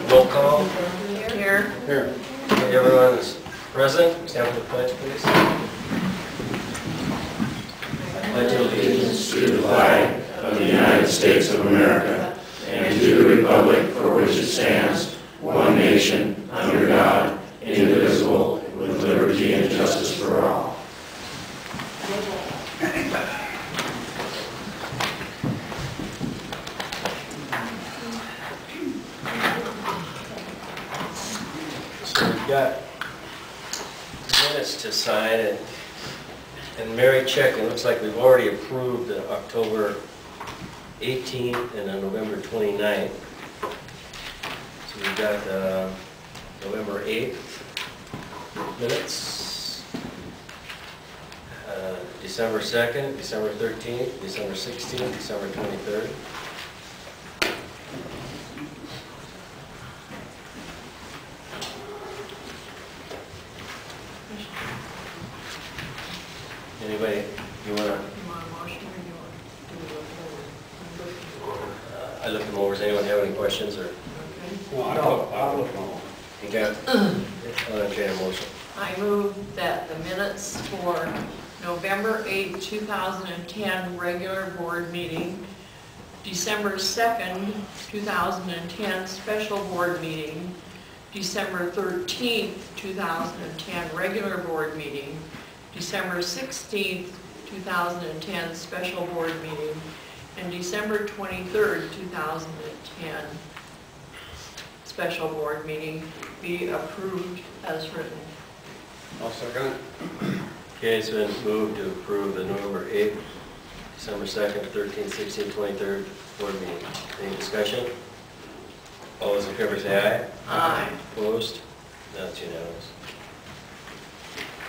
Roll call. Here. Here. Okay, everyone is present. Stand for the pledge, please. I pledge allegiance to the flag of the United States of America and to the republic for which it stands, one nation, under God, indivisible, with liberty and justice for all. So we've got minutes to sign, and Mary checked, it looks like we've already approved the October 18th and the November 29th. So we've got November 8th minutes, December 2nd, December 13th, December 16th, December 23rd. Anybody, you want to? You want a motion or you want to do it? I looked them over. Does anyone have any questions or? Okay. Well, I look on. Okay. I'll entertain a motion. I move that the minutes for November 8, 2010 regular board meeting, December 2nd, 2010 special board meeting, December 13th, 2010 regular board meeting, December 16th, 2010 special board meeting, and December 23rd, 2010 special board meeting be approved as written. I'll second it. Okay, it's been moved to approve the November 8th, December 2nd, 13th, 16th, 23rd board meeting. Any discussion? All those in favor say aye. Aye. Opposed? That's unanimous.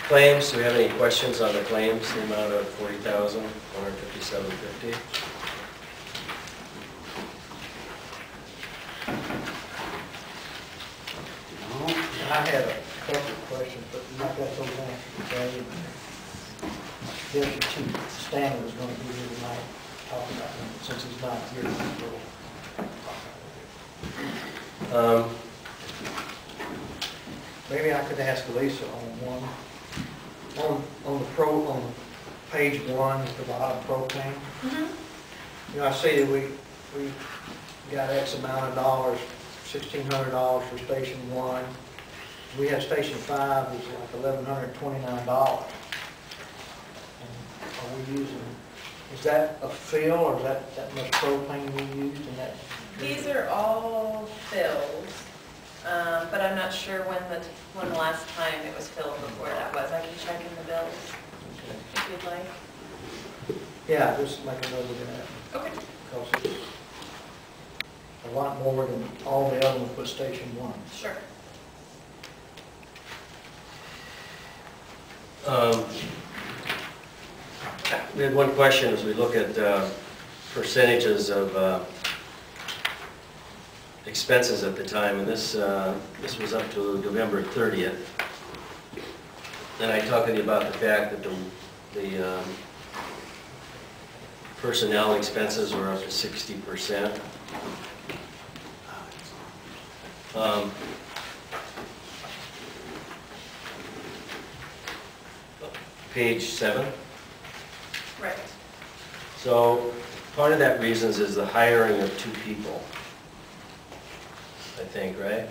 Claims, do we have any questions on the claims? The amount of $40,157.50. I had a couple of questions, but not got those answered today. Deputy Chief Stanley was going to be here tonight, talking about them, since he's not here. Maybe I could ask Lisa on one, on page 1 at the bottom, propane. You know, I see that we got X amount of dollars, $1,600 for Station 1. We have Station 5 is like $1,129. Are we using, is that a fill or is that much propane we used in that? These are all filled, but I'm not sure when the last time it was filled before that was. I can check in the bills if you'd like. Yeah, just make a note of that. Okay. Because it's a lot more than all the other ones but Station 1. Sure. We had one question as we look at percentages of expenses at the time, and this was up to November 30th. And I talked to you about the fact that the personnel expenses were up to 60%. Page 7. Right. So part of that reasons is the hiring of 2 people, I think, right?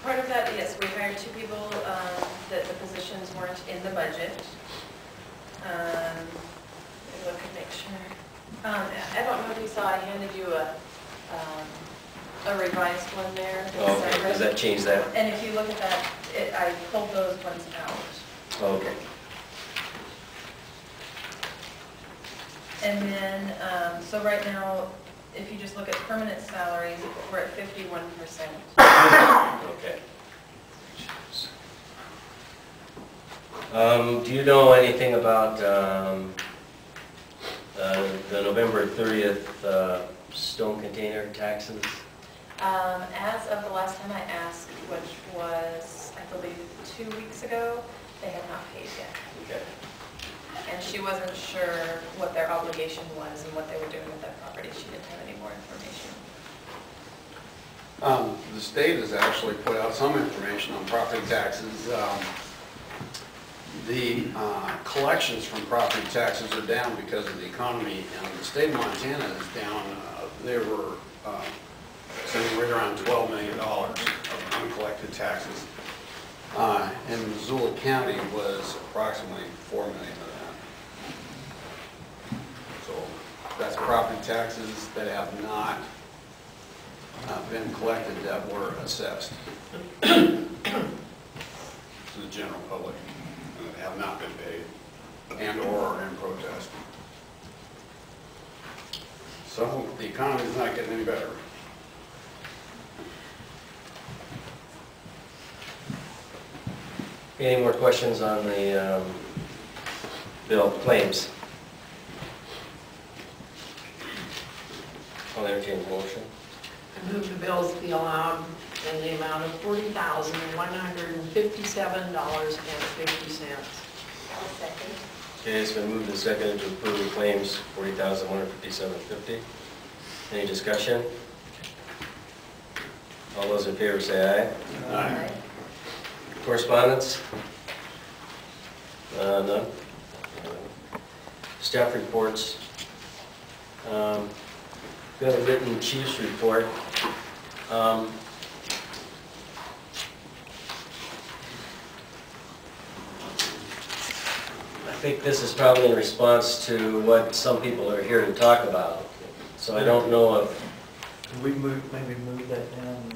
Part of that, yes, we hired 2 people that the positions weren't in the budget. Let me look and make sure. I don't know if you saw, I handed you a revised one there. Oh, okay. Does that change that? And if you look at that, I pulled those ones out. Okay. And then, so right now, if you just look at permanent salaries, we're at 51%. Okay. Do you know anything about the November 30th stone container taxes? As of the last time I asked, which was, I believe, 2 weeks ago, they had not paid yet. Okay. And she wasn't sure what their obligation was and what they were doing with that property. She didn't have any more information. The state has actually put out some information on property taxes. The collections from property taxes are down because of the economy, and the state of Montana is down. They were sitting right around $12 million of uncollected taxes. And Missoula County was approximately $4 million of that. So that's property taxes that have not been collected that were assessed to the general public and that have not been paid and or are in protest. So the economy is not getting any better. Any more questions on the bill claims? I'll entertain a motion. I move the bills be allowed in the amount of $40,157.50. Okay, it's been moved and seconded to approve the claims, $40,157.50. Any discussion? All those in favor say aye. Aye. Correspondence? None. Staff reports. Got a written chief's report. I think this is probably in response to what some people are here to talk about. So I don't know if... Can we maybe move that down?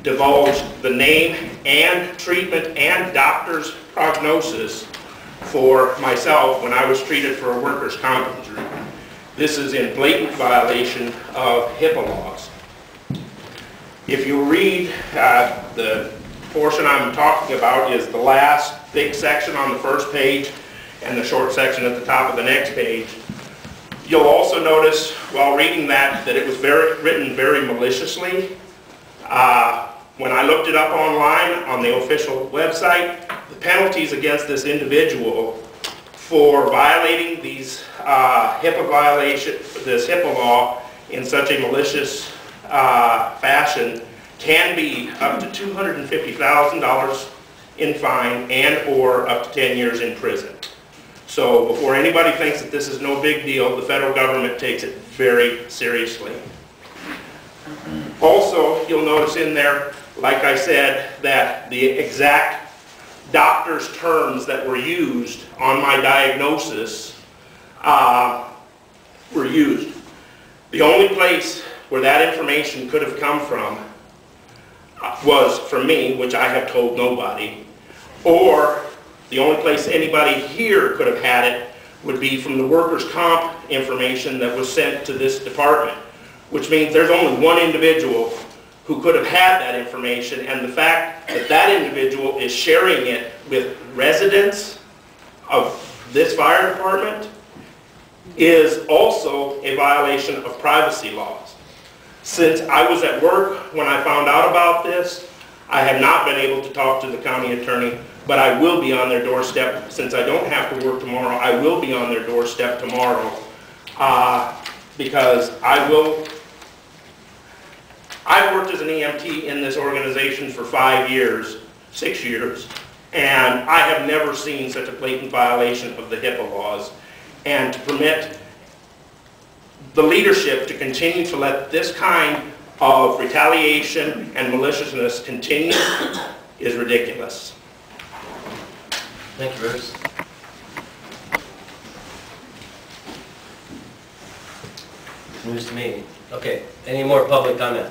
Divulge the name and treatment and doctor's prognosis for myself when I was treated for a workers' comp injury. This is in blatant violation of HIPAA laws. If you read the portion I'm talking about is the last big section on the first page and the short section at the top of the next page. You'll also notice while reading that it was written very maliciously. When I looked it up online on the official website, the penalties against this individual for violating these this HIPAA law in such a malicious fashion can be up to $250,000 in fine and or up to 10 years in prison. So before anybody thinks that this is no big deal, the federal government takes it very seriously. Also, you'll notice in there, like I said, that the exact doctor's terms that were used on my diagnosis were used. The only place where that information could have come from was from me, which I have told nobody, or the only place anybody here could have had it would be from the workers' comp information that was sent to this department, which means there's only one individual who could have had that information, and the fact that that individual is sharing it with residents of this fire department is also a violation of privacy laws. Since I was at work when I found out about this, I have not been able to talk to the county attorney, but I will be on their doorstep. Since I don't have to work tomorrow, I will be on their doorstep tomorrow because I've worked as an EMT in this organization for 6 years, and I have never seen such a blatant violation of the HIPAA laws. And to permit the leadership to continue to let this kind of retaliation and maliciousness continue is ridiculous. Thank you, Bruce. News to me. Okay, any more public comment?